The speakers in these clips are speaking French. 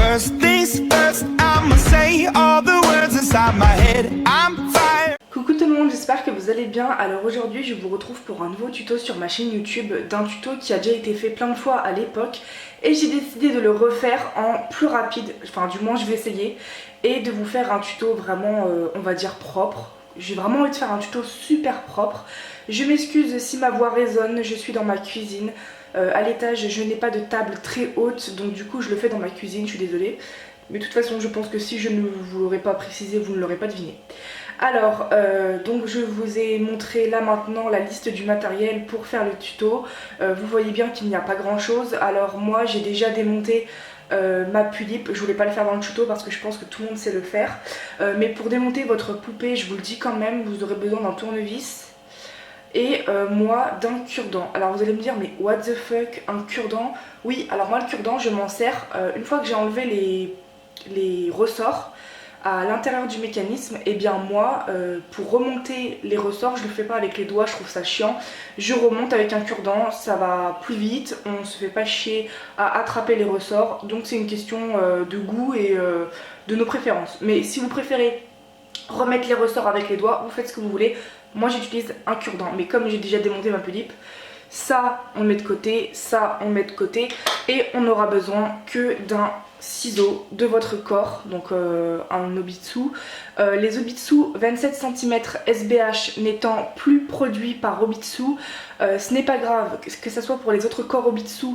First things first, I'ma say all the words inside my head. I'm fire. Coucou tout le monde, j'espère que vous allez bien. Alors aujourd'hui je vous retrouve pour un nouveau tuto sur ma chaîne YouTube, d'un tuto qui a déjà été fait plein de fois à l'époque, et j'ai décidé de le refaire en plus rapide, enfin du moins je vais essayer, et de vous faire un tuto vraiment on va dire propre. J'ai vraiment envie de faire un tuto super propre. Je m'excuse si ma voix résonne, je suis dans ma cuisine. À l'étage je n'ai pas de table très haute, donc du coup je le fais dans ma cuisine, je suis désolée. Mais de toute façon je pense que si je ne vous l'aurais pas précisé, vous ne l'aurez pas deviné. Alors, donc je vous ai montré là maintenant la liste du matériel pour faire le tuto. Vous voyez bien qu'il n'y a pas grand chose. Alors moi j'ai déjà démonté ma pulipe. Je voulais pas le faire dans le tuto parce que je pense que tout le monde sait le faire. Mais pour démonter votre poupée, je vous le dis quand même, vous aurez besoin d'un tournevis. Et moi d'un cure-dent. Alors vous allez me dire mais what the fuck, un cure-dent? Oui, alors moi le cure-dent je m'en sers une fois que j'ai enlevé les ressorts à l'intérieur du mécanisme. Et bien moi pour remonter les ressorts, je le fais pas avec les doigts, je trouve ça chiant. Je remonte avec un cure-dent, ça va plus vite, on se fait pas chier à attraper les ressorts. Donc c'est une question de goût et de nos préférences. Mais si vous préférez remettre les ressorts avec les doigts, vous faites ce que vous voulez. Moi j'utilise un cure-dent, mais comme j'ai déjà démonté ma pulipe, ça on le met de côté, ça on le met de côté, et on n'aura besoin que d'un ciseau de votre corps, donc un Obitsu. Les Obitsu 27 cm SBH n'étant plus produits par Obitsu, ce n'est pas grave, que ce soit pour les autres corps Obitsu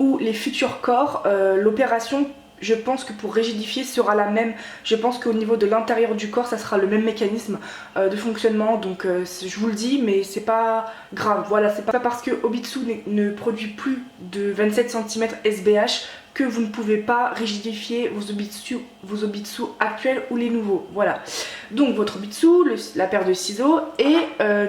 ou les futurs corps, l'opération, je pense que pour rigidifier sera la même. Je pense qu'au niveau de l'intérieur du corps ça sera le même mécanisme de fonctionnement, donc je vous le dis, mais c'est pas grave. Voilà, c'est pas parce que Obitsu ne produit plus de 27 cm SBH que vous ne pouvez pas rigidifier vos Obitsu actuels ou les nouveaux. Voilà, donc votre Obitsu, la paire de ciseaux et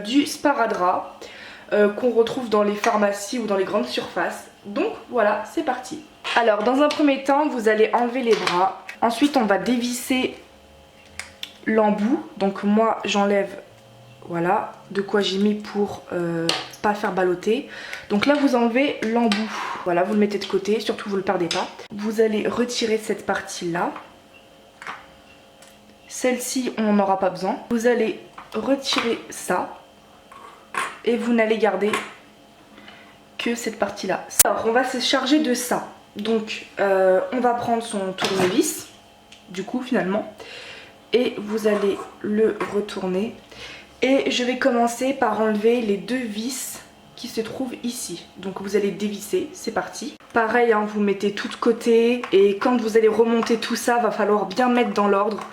du sparadrap qu'on retrouve dans les pharmacies ou dans les grandes surfaces. Donc voilà, c'est parti. Alors dans un premier temps vous allez enlever les bras, ensuite on va dévisser l'embout. Donc moi j'enlève, voilà, de quoi j'ai mis pour pas faire balloter. Donc là vous enlevez l'embout, voilà, vous le mettez de côté, surtout vous le perdez pas. Vous allez retirer cette partie là, celle-ci on n'en aura pas besoin. Vous allez retirer ça et vous n'allez garder que cette partie là. Alors on va se charger de ça. Donc on va prendre son tournevis, du coup finalement, et vous allez le retourner. Et je vais commencer par enlever les deux vis qui se trouvent ici. Donc vous allez dévisser, c'est parti. Pareil, hein, vous mettez tout de côté, et quand vous allez remonter tout ça, va falloir bien mettre dans l'ordre.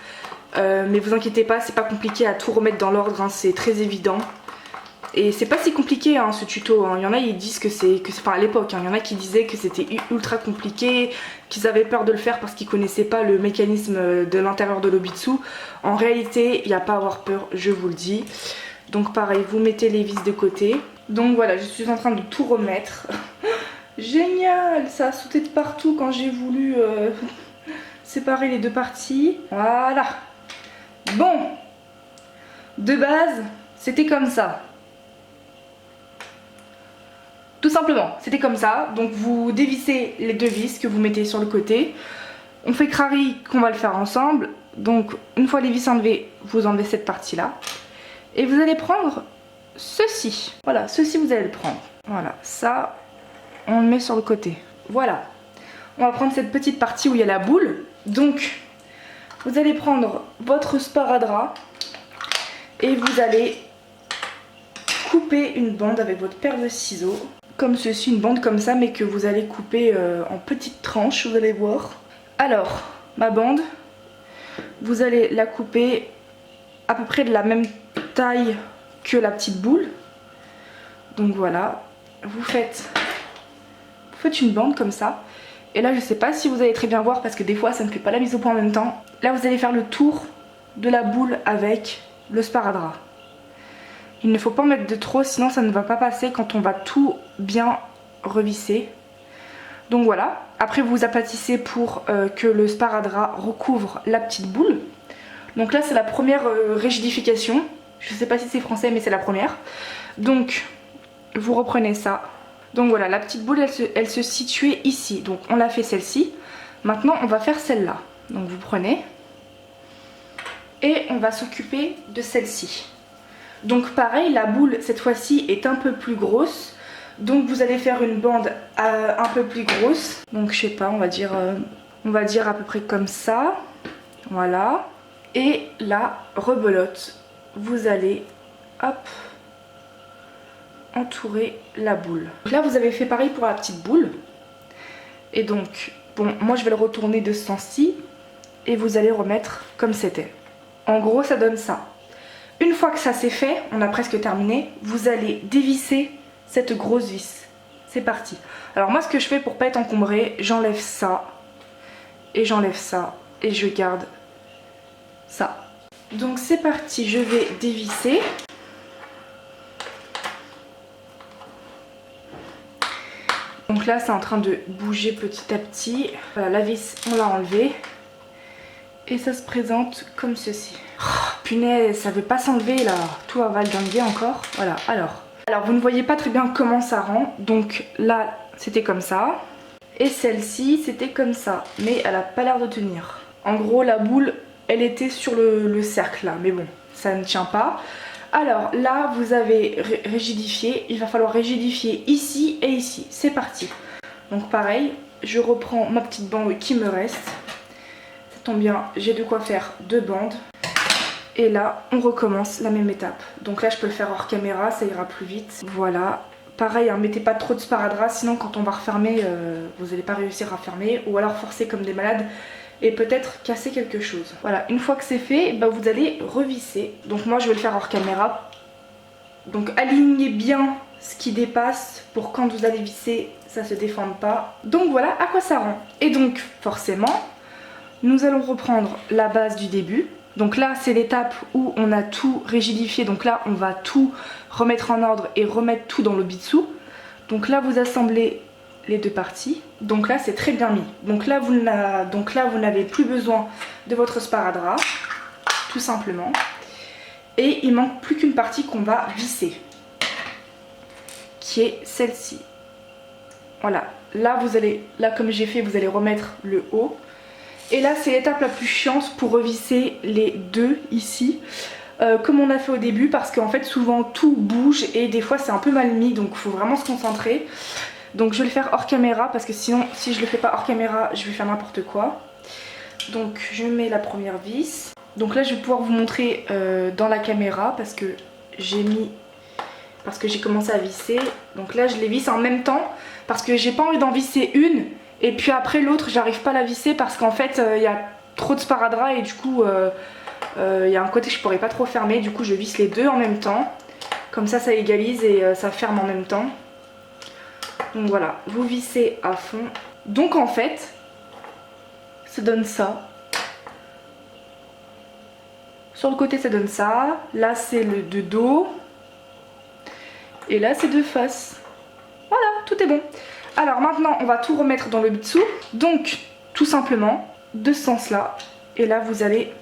Mais vous inquiétez pas, c'est pas compliqué à tout remettre dans l'ordre, hein, c'est très évident. Et c'est pas si compliqué hein, ce tuto, hein. Il y en a ils disent que c'est, enfin à l'époque, hein, il y en a qui disaient que c'était ultra compliqué, qu'ils avaient peur de le faire parce qu'ils connaissaient pas le mécanisme de l'intérieur de l'Obitsu. En réalité, il n'y a pas à avoir peur, je vous le dis. Donc pareil, vous mettez les vis de côté. Donc voilà, je suis en train de tout remettre. Génial, ça a sauté de partout quand j'ai voulu séparer les deux parties. Voilà. Bon, de base, c'était comme ça. Tout simplement, c'était comme ça. Donc vous dévissez les deux vis que vous mettez sur le côté. On fait crari qu'on va le faire ensemble. Donc une fois les vis enlevées, vous enlevez cette partie là. Et vous allez prendre ceci. Voilà, ceci vous allez le prendre. Voilà, ça on le met sur le côté. Voilà. On va prendre cette petite partie où il y a la boule. Donc vous allez prendre votre sparadrap et vous allez couper une bande avec votre paire de ciseaux. Comme ceci, une bande comme ça, mais que vous allez couper en petites tranches, vous allez voir. Alors, ma bande, vous allez la couper à peu près de la même taille que la petite boule. Donc voilà, vous faites une bande comme ça. Et là, je sais pas si vous allez très bien voir parce que des fois, ça ne fait pas la mise au point en même temps. Là, vous allez faire le tour de la boule avec le sparadrap. Il ne faut pas en mettre de trop, sinon ça ne va pas passer quand on va tout bien revisser. Donc voilà, après vous aplatissez pour que le sparadrap recouvre la petite boule. Donc là c'est la première rigidification. Je ne sais pas si c'est français mais c'est la première. Donc vous reprenez ça. Donc voilà, la petite boule elle se situait ici. Donc on l'a fait celle-ci. Maintenant on va faire celle-là. Donc vous prenez et on va s'occuper de celle-ci. Donc pareil, la boule cette fois-ci est un peu plus grosse. Donc vous allez faire une bande un peu plus grosse. Donc je sais pas, on va dire à peu près comme ça. Voilà. Et la rebelote, vous allez hop entourer la boule. Donc là vous avez fait pareil pour la petite boule. Et donc bon, moi je vais le retourner de ce sens-ci et vous allez remettre comme c'était. En gros ça donne ça. Une fois que ça c'est fait, on a presque terminé, vous allez dévisser cette grosse vis. C'est parti. Alors moi ce que je fais pour pas être encombré, j'enlève ça et j'enlève ça et je garde ça. Donc c'est parti, je vais dévisser. Donc là c'est en train de bouger petit à petit. Voilà, la vis on l'a enlevée. Et ça se présente comme ceci. Oh, punaise, ça veut pas s'enlever là. Tout va valdinguer encore. Voilà, alors vous ne voyez pas très bien comment ça rend. Donc là c'était comme ça. Et celle-ci c'était comme ça. Mais elle a pas l'air de tenir. En gros la boule elle était sur le cercle là. Mais bon, ça ne tient pas. Alors là vous avez rigidifié. Il va falloir rigidifier ici et ici. C'est parti. Donc pareil, je reprends ma petite bande qui me reste. Ça tombe bien, j'ai de quoi faire 2 bandes. Et là on recommence la même étape. Donc là je peux le faire hors caméra, ça ira plus vite. Voilà. Pareil, hein, mettez pas trop de sparadrap, sinon quand on va refermer, vous n'allez pas réussir à fermer. Ou alors forcer comme des malades et peut-être casser quelque chose. Voilà, une fois que c'est fait, bah, vous allez revisser. Donc moi je vais le faire hors caméra. Donc alignez bien ce qui dépasse pour quand vous allez visser, ça se déforme pas. Donc voilà à quoi ça rend. Et donc forcément, nous allons reprendre la base du début. Donc là c'est l'étape où on a tout rigidifié. Donc là on va tout remettre en ordre et remettre tout dans le bitsu. Donc là vous assemblez les deux parties. Donc là c'est très bien mis. Donc là vous n'avez plus besoin de votre sparadrap, tout simplement. Et il manque plus qu'une partie qu'on va visser, qui est celle-ci. Voilà, là comme j'ai fait, vous allez remettre le haut. Et là c'est l'étape la plus chiante pour revisser les deux ici, comme on a fait au début, parce qu'en fait souvent tout bouge et des fois c'est un peu mal mis, donc il faut vraiment se concentrer. Donc je vais le faire hors caméra parce que sinon si je le fais pas hors caméra je vais faire n'importe quoi. Donc je mets la première vis. Donc là je vais pouvoir vous montrer dans la caméra parce que j'ai commencé à visser. Donc là je les visse en même temps parce que j'ai pas envie d'en visser une et puis après l'autre j'arrive pas à la visser parce qu'en fait il y a trop de sparadrap et du coup il y a un côté que je pourrais pas trop fermer. Du coup je visse les deux en même temps. Comme ça égalise et ça ferme en même temps. Donc voilà, vous vissez à fond. Donc en fait, ça donne ça. Sur le côté ça donne ça. Là c'est le de dos. Et là c'est de face. Voilà, tout est bon. Alors maintenant on va tout remettre dans le bitsu. Donc tout simplement, de ce sens là. Et là vous allez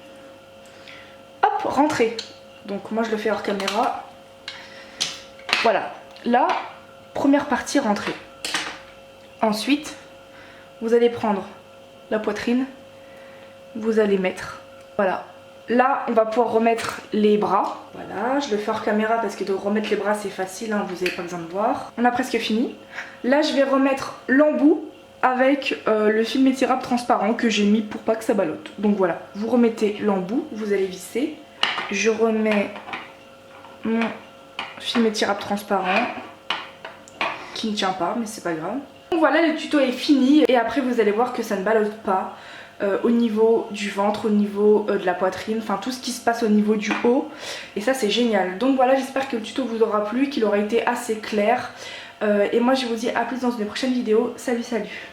hop, rentrer. Donc moi je le fais hors caméra. Voilà, là, première partie rentrée. Ensuite, vous allez prendre la poitrine, vous allez mettre, voilà. Là, on va pouvoir remettre les bras. Voilà, je le fais hors caméra parce que de remettre les bras c'est facile, hein, vous n'avez pas besoin de voir. On a presque fini. Là, je vais remettre l'embout avec le film étirable transparent que j'ai mis pour pas que ça ballotte. Donc voilà, vous remettez l'embout, vous allez visser. Je remets mon film étirable transparent qui ne tient pas, mais c'est pas grave. Donc voilà, le tuto est fini et après vous allez voir que ça ne ballotte pas au niveau du ventre, au niveau de la poitrine, enfin tout ce qui se passe au niveau du haut et ça c'est génial. Donc voilà, j'espère que le tuto vous aura plu, qu'il aura été assez clair et moi je vous dis à plus dans une prochaine vidéo. Salut salut.